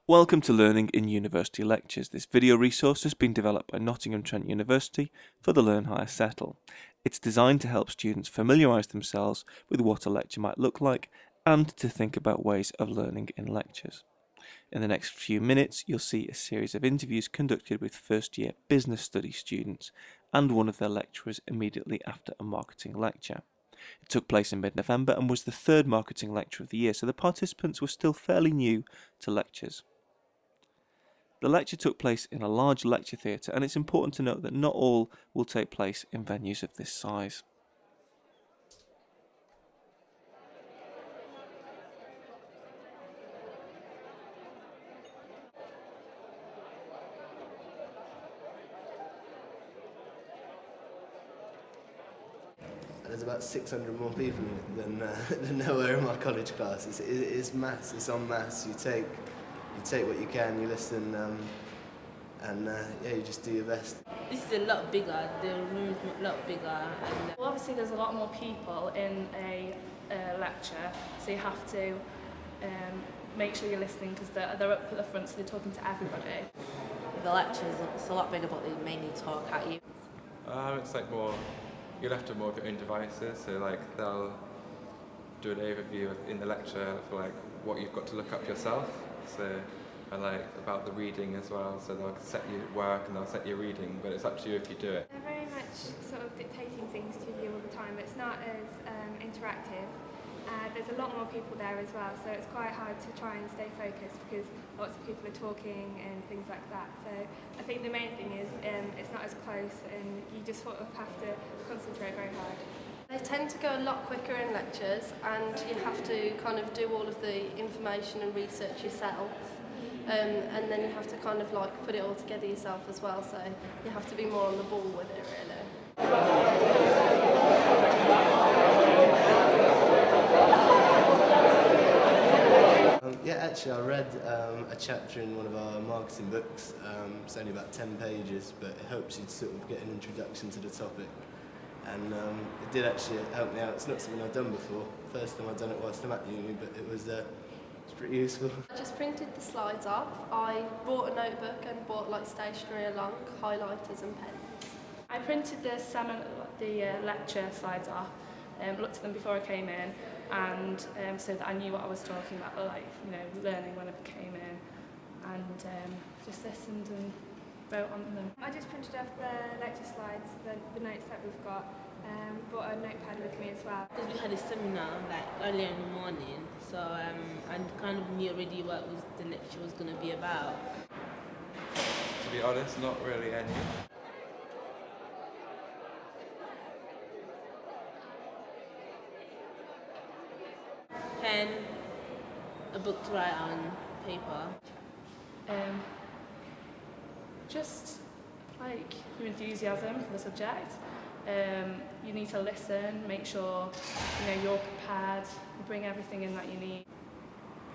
Welcome to Learning in University Lectures. This video resource has been developed by Nottingham Trent University for the Learnhigher CETL. It's designed to help students familiarise themselves with what a lecture might look like and to think about ways of learning in lectures. In the next few minutes, you'll see a series of interviews conducted with first-year business studies students and one of their lecturers immediately after a marketing lecture. It took place in mid-November and was the third marketing lecture of the year, so the participants were still fairly new to lectures. The lecture took place in a large lecture theatre, and it's important to note that not all will take place in venues of this size. There's about 600 more people than nowhere in my college class. It's mass. It's en masse. You take what you can. You listen, and you just do your best. This is a lot bigger. The room is a lot bigger. Well, obviously, there's a lot more people in a lecture, so you have to make sure you're listening because they're up at the front, so they're talking to everybody. The lectures, it's a lot bigger, but they mainly talk at you. It's like more, you're left with more of your own devices, so like they'll do an overview in the lecture for like what you've got to look up yourself, so and like about the reading as well, so they'll set you work and they'll set your reading, but it's up to you if you do it. They're very much sort of dictating things to you all the time. It's not as interactive. There's a lot more people there as well, so it's quite hard to try and stay focused because lots of people are talking and things like that. So I think the main thing is it's not as close and you just sort of have to concentrate very hard. They tend to go a lot quicker in lectures and you have to kind of do all of the information and research yourself. And then you have to kind of like put it all together yourself as well, so you have to be more on the ball with it really. Actually I read a chapter in one of our marketing books. It's only about 10 pages, but it helps you to sort of get an introduction to the topic. And it did actually help me out. It's not something I've done before. First time I've done it whilst I'm at uni, but it was pretty useful. I just printed the slides off. I bought a notebook and bought like stationery along, highlighters and pens. I printed the lecture slides off, looked at them before I came in, and so that I knew what I was talking about, like, you know, learning when I came in, and just listened and wrote on them. I just printed off the lecture slides, the notes that we've got, brought a notepad with me as well. Because we had a seminar like earlier in the morning, so I kind of knew already what the lecture was going to be about. To be honest, not really any. Pen, a book to write on, paper. Just like your enthusiasm for the subject. You need to listen, make sure you're prepared, bring everything in that you need.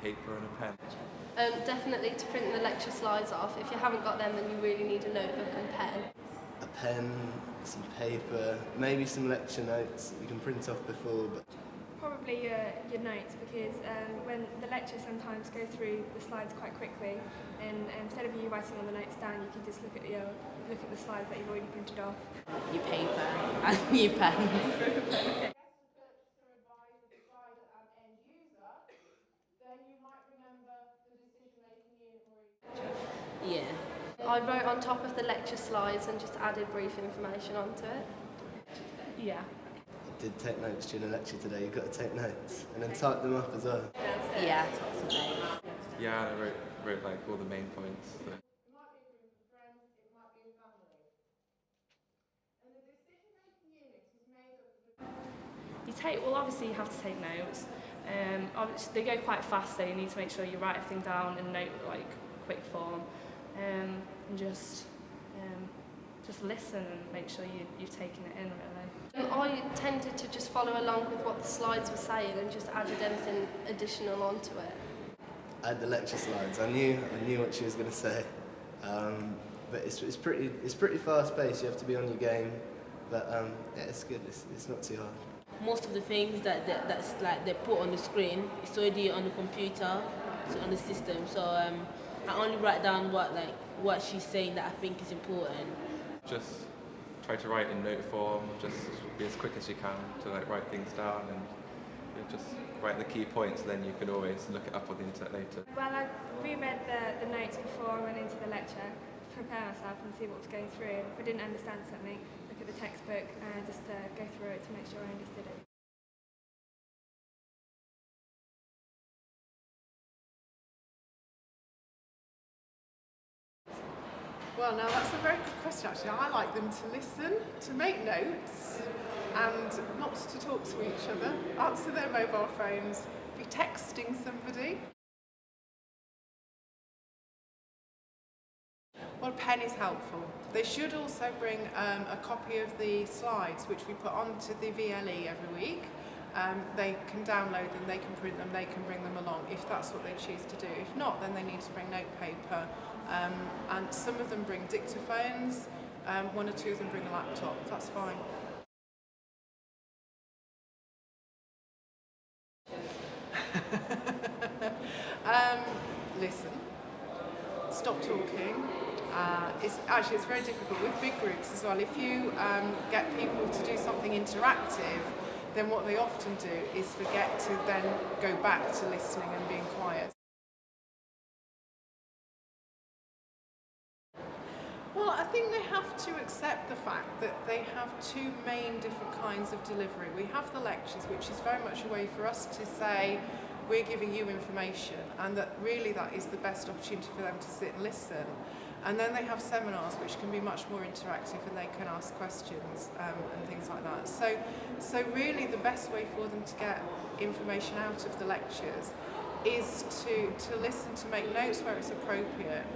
Paper and a pen. Definitely to print the lecture slides off. If you haven't got them, then you really need a notebook and pen. A pen, some paper, maybe some lecture notes that you can print off before. But Probably your notes, because when the lectures sometimes go through the slides quite quickly, and instead of you writing all the notes down, you can just look at the slides that you've already printed off. Your paper and your pens. Yeah. I wrote on top of the lecture slides and just added brief information onto it. Yeah. I did take notes during a lecture today. You've got to take notes and then type them up as well. Yeah, lots of names. Yeah, and I wrote like all the main points. So. Obviously you have to take notes. Obviously they go quite fast, so you need to make sure you write everything down in like quick form, and just listen and make sure you've taken it in really. I tended to just follow along with what the slides were saying and just added anything additional onto it. I had the lecture slides. I knew what she was going to say, but it's pretty fast paced. You have to be on your game, but it's good. It's not too hard. Most of the things that's like they put on the screen, it's already on the computer, so on the system. So I only write down what she's saying that I think is important. Just try to write in note form, just be as quick as you can to like write things down, and just write the key points, then you can always look it up on the internet later. Well, I reread the notes before I went into the lecture to prepare myself and see what was going through. If I didn't understand something, look at the textbook and just go through it to make sure I understood it. Well, now that's a very good question actually. I like them to listen, to make notes, and not to talk to each other, answer their mobile phones, be texting somebody. Well, a pen is helpful. They should also bring a copy of the slides which we put onto the VLE every week. They can download them, they can print them, they can bring them along if that's what they choose to do. If not, then they need to bring notepaper. And some of them bring dictaphones, one or two of them bring a laptop, that's fine. Listen, stop talking. It's very difficult with big groups as well. If you get people to do something interactive, then what they often do is forget to then go back to listening and being quiet. Well, I think they have to accept the fact that they have two main different kinds of delivery. We have the lectures, which is very much a way for us to say, we're giving you information, and that really that is the best opportunity for them to sit and listen. And then they have seminars which can be much more interactive, and they can ask questions and things like that. So really the best way for them to get information out of the lectures is to listen, to make notes where it's appropriate,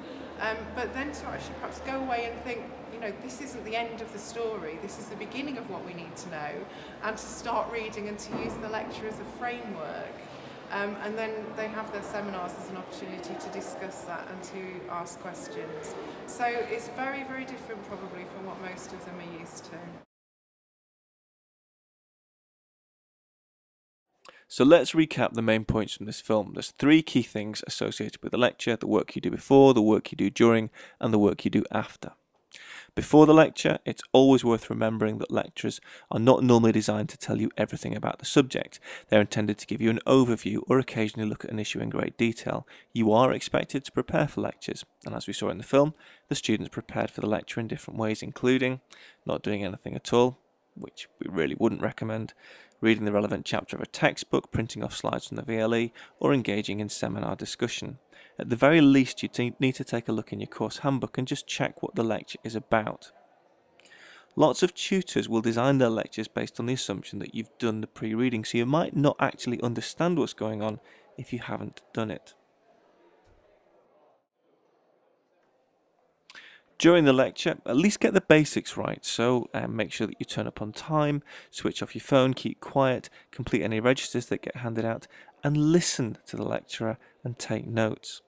but then to actually perhaps go away and think, you know, this isn't the end of the story, this is the beginning of what we need to know, and to start reading and to use the lecture as a framework. And then they have their seminars as an opportunity to discuss that and to ask questions. So it's very, very different probably from what most of them are used to. So let's recap the main points from this film. There's 3 key things associated with the lecture: the work you do before, the work you do during, and the work you do after. Before the lecture, it's always worth remembering that lectures are not normally designed to tell you everything about the subject. They're intended to give you an overview or occasionally look at an issue in great detail. You are expected to prepare for lectures, and as we saw in the film, the students prepared for the lecture in different ways, including not doing anything at all, which we really wouldn't recommend, reading the relevant chapter of a textbook, printing off slides from the VLE, or engaging in seminar discussion. At the very least, you need to take a look in your course handbook and just check what the lecture is about. Lots of tutors will design their lectures based on the assumption that you've done the pre-reading, so you might not actually understand what's going on if you haven't done it. During the lecture, at least get the basics right, so make sure that you turn up on time, switch off your phone, keep quiet, complete any registers that get handed out, and listen to the lecturer and take notes.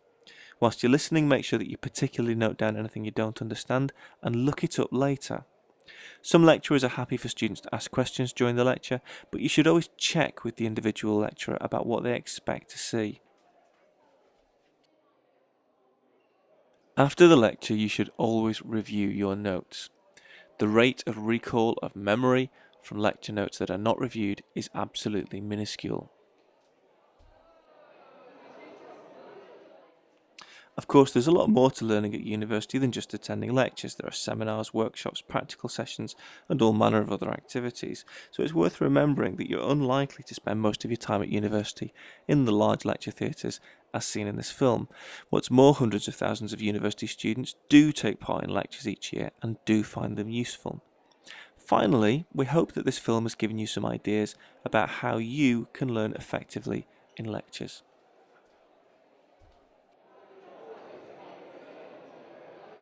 Whilst you're listening, make sure that you particularly note down anything you don't understand and look it up later. Some lecturers are happy for students to ask questions during the lecture, but you should always check with the individual lecturer about what they expect to see. After the lecture, you should always review your notes. The rate of recall of memory from lecture notes that are not reviewed is absolutely minuscule. Of course, there's a lot more to learning at university than just attending lectures. There are seminars, workshops, practical sessions, and all manner of other activities. So it's worth remembering that you're unlikely to spend most of your time at university in the large lecture theatres as seen in this film. What's more, hundreds of thousands of university students do take part in lectures each year and do find them useful. Finally, we hope that this film has given you some ideas about how you can learn effectively in lectures.